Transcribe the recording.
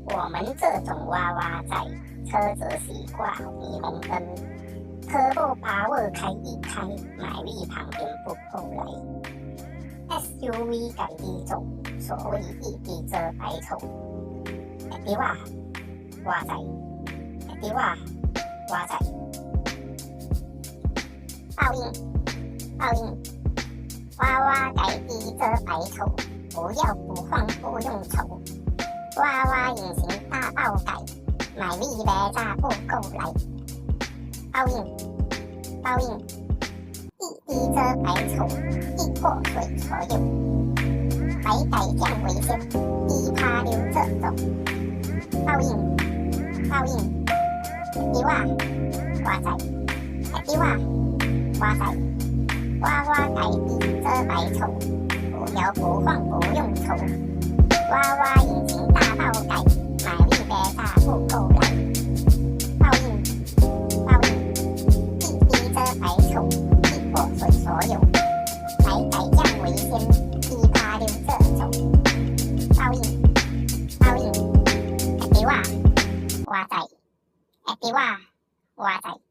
我们这种娃娃仔，车子是挂霓虹灯，Turbo Power 开一开，马力旁边不后来。SUV 赶地走，所谓一地遮百丑。对哇，娃仔，对哇，娃仔。报应，娃娃改地遮百丑，不要不晃不用愁。娃娃引擎大爆改，买力来炸不够来。报应，一地遮百丑，一破水所有。白改降危险，一趴留这种。报应，对哇，娃仔，对哇，娃仔，娃娃改地遮百丑，不摇不晃不用愁。娃娃引擎大爆改，马力别炸不够来。报应，一地遮百丑，一破水所有。白改降危险，一趴留这种。报应，对哇，娃仔，对哇，娃仔。